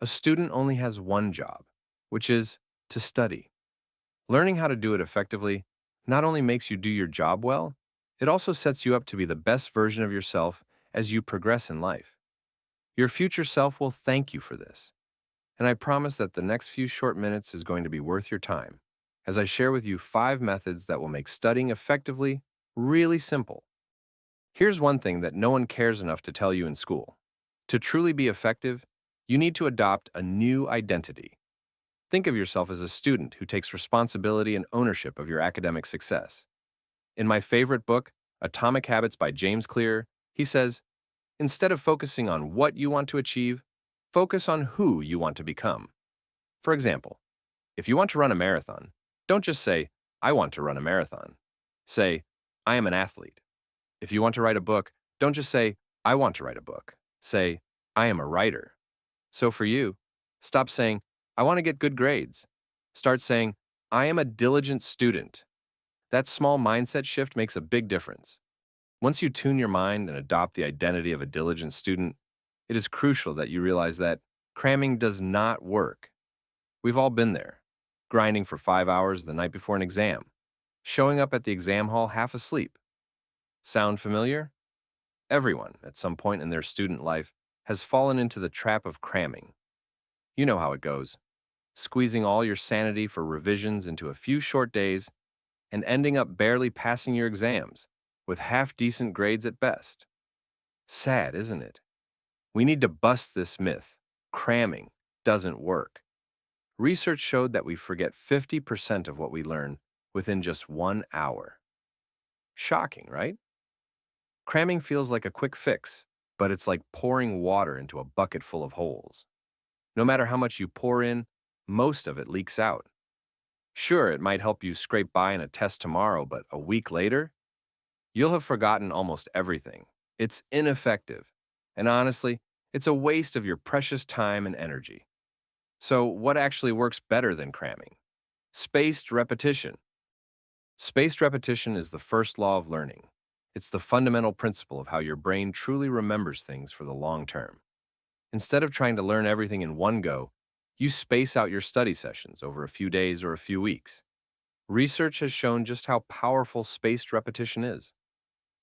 A student only has one job, which is to study. Learning how to do it effectively not only makes you do your job well, it also sets you up to be the best version of yourself as you progress in life. Your future self will thank you for this. And I promise that the next few short minutes is going to be worth your time as I share with you 5 methods that will make studying effectively really simple. Here's one thing that no one cares enough to tell you in school. To truly be effective, you need to adopt a new identity. Think of yourself as a student who takes responsibility and ownership of your academic success. In my favorite book, Atomic Habits by James Clear, he says, instead of focusing on what you want to achieve, focus on who you want to become. For example, if you want to run a marathon, don't just say, I want to run a marathon. Say, I am an athlete. If you want to write a book, don't just say, I want to write a book. Say, I am a writer. So for you, stop saying, I want to get good grades. Start saying, I am a diligent student. That small mindset shift makes a big difference. Once you tune your mind and adopt the identity of a diligent student, it is crucial that you realize that cramming does not work. We've all been there, grinding for 5 hours the night before an exam, showing up at the exam hall half asleep. Sound familiar? Everyone, at some point in their student life, has fallen into the trap of cramming. You know how it goes, squeezing all your sanity for revisions into a few short days and ending up barely passing your exams, with half-decent grades at best. Sad, isn't it? We need to bust this myth. Cramming doesn't work. Research showed that we forget 50% of what we learn within just 1 hour. Shocking, right? Cramming feels like a quick fix, but it's like pouring water into a bucket full of holes. No matter how much you pour in, most of it leaks out. Sure, it might help you scrape by in a test tomorrow, but a week later, you'll have forgotten almost everything. It's ineffective. And honestly, it's a waste of your precious time and energy. So, what actually works better than cramming? Spaced repetition. Spaced repetition is the first law of learning. It's the fundamental principle of how your brain truly remembers things for the long term. Instead of trying to learn everything in one go, you space out your study sessions over a few days or a few weeks. Research has shown just how powerful spaced repetition is.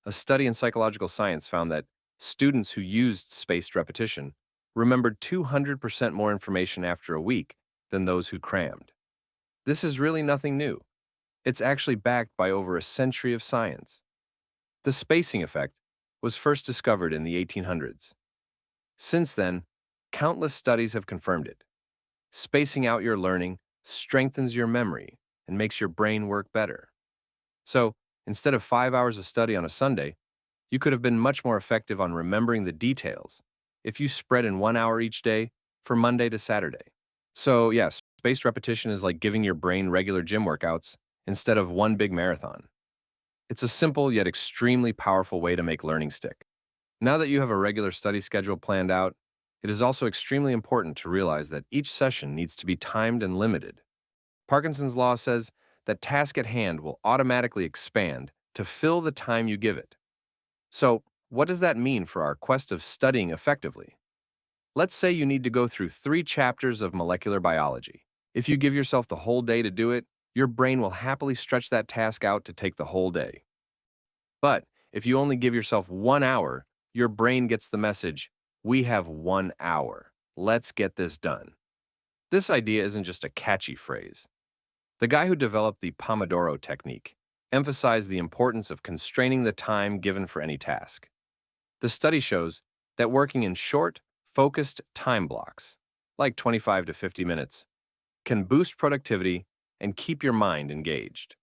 A study in psychological science found that students who used spaced repetition remembered 200% more information after a week than those who crammed. This is really nothing new. It's actually backed by over a century of science. The spacing effect was first discovered in the 1800s. Since then, countless studies have confirmed it. Spacing out your learning strengthens your memory and makes your brain work better. So, instead of 5 hours of study on a Sunday, you could have been much more effective on remembering the details if you spread in 1 hour each day for Monday to Saturday. So, yes, spaced repetition is like giving your brain regular gym workouts instead of one big marathon. It's a simple yet extremely powerful way to make learning stick. Now that you have a regular study schedule planned out, it is also extremely important to realize that each session needs to be timed and limited. Parkinson's law says that task at hand will automatically expand to fill the time you give it. So, what does that mean for our quest of studying effectively? Let's say you need to go through 3 chapters of molecular biology. If you give yourself the whole day to do it, your brain will happily stretch that task out to take the whole day. But if you only give yourself 1 hour, your brain gets the message, we have 1 hour. Let's get this done. This idea isn't just a catchy phrase. The guy who developed the Pomodoro technique emphasized the importance of constraining the time given for any task. The study shows that working in short, focused time blocks, like 25 to 50 minutes, can boost productivity and keep your mind engaged.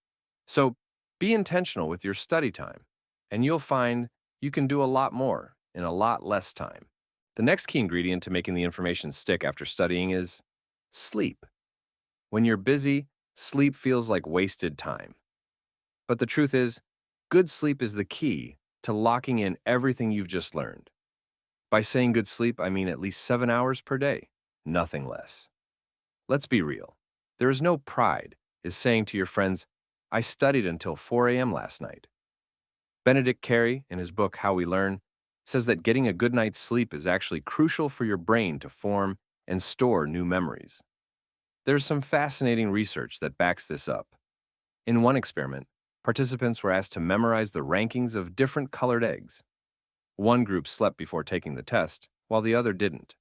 So be intentional with your study time, and you'll find you can do a lot more in a lot less time. The next key ingredient to making the information stick after studying is sleep. When you're busy, sleep feels like wasted time. But the truth is, good sleep is the key to locking in everything you've just learned. By saying good sleep, I mean at least 7 hours per day, nothing less. Let's be real. There is no pride in saying to your friends, I studied until 4 a.m. last night. Benedict Carey, in his book How We Learn, says that getting a good night's sleep is actually crucial for your brain to form and store new memories. There's some fascinating research that backs this up. In one experiment, participants were asked to memorize the rankings of different colored eggs. One group slept before taking the test, while the other didn't.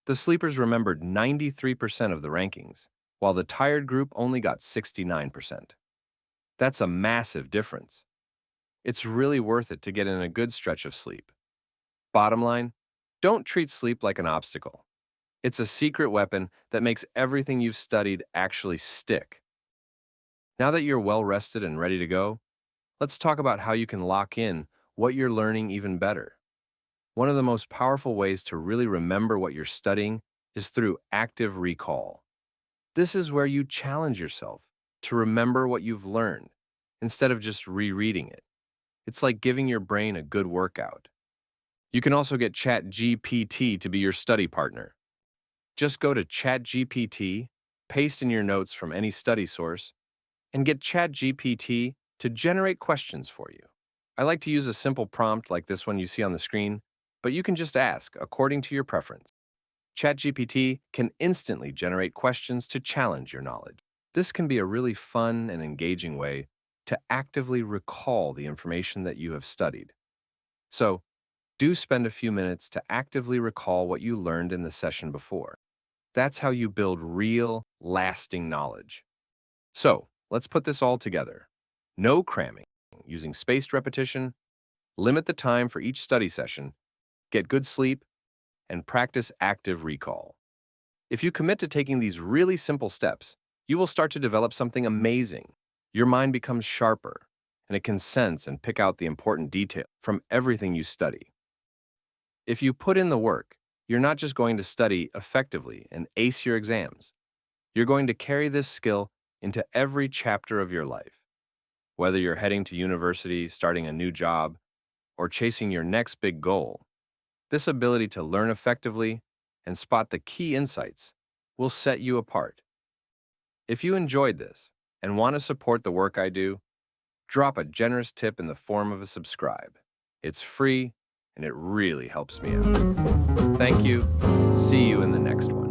The sleepers remembered 93% of the rankings, while the tired group only got 69%. That's a massive difference. It's really worth it to get in a good stretch of sleep. Bottom line, don't treat sleep like an obstacle. It's a secret weapon that makes everything you've studied actually stick. Now that you're well rested and ready to go, let's talk about how you can lock in what you're learning even better. One of the most powerful ways to really remember what you're studying is through active recall. This is where you challenge yourself to remember what you've learned instead of just rereading it. It's like giving your brain a good workout. You can also get ChatGPT to be your study partner. Just go to ChatGPT, paste in your notes from any study source, and get ChatGPT to generate questions for you. I like to use a simple prompt like this one you see on the screen, but you can just ask according to your preference. ChatGPT can instantly generate questions to challenge your knowledge. This can be a really fun and engaging way to actively recall the information that you have studied. So, do spend a few minutes to actively recall what you learned in the session before. That's how you build real, lasting knowledge. So, let's put this all together. No cramming, using spaced repetition, limit the time for each study session, get good sleep, and practice active recall. If you commit to taking these really simple steps, you will start to develop something amazing. Your mind becomes sharper, and it can sense and pick out the important detail from everything you study. If you put in the work, you're not just going to study effectively and ace your exams. You're going to carry this skill into every chapter of your life. Whether you're heading to university, starting a new job, or chasing your next big goal, this ability to learn effectively and spot the key insights will set you apart. If you enjoyed this and want to support the work I do, drop a generous tip in the form of a subscribe. It's free and it really helps me out. Thank you. See you in the next one.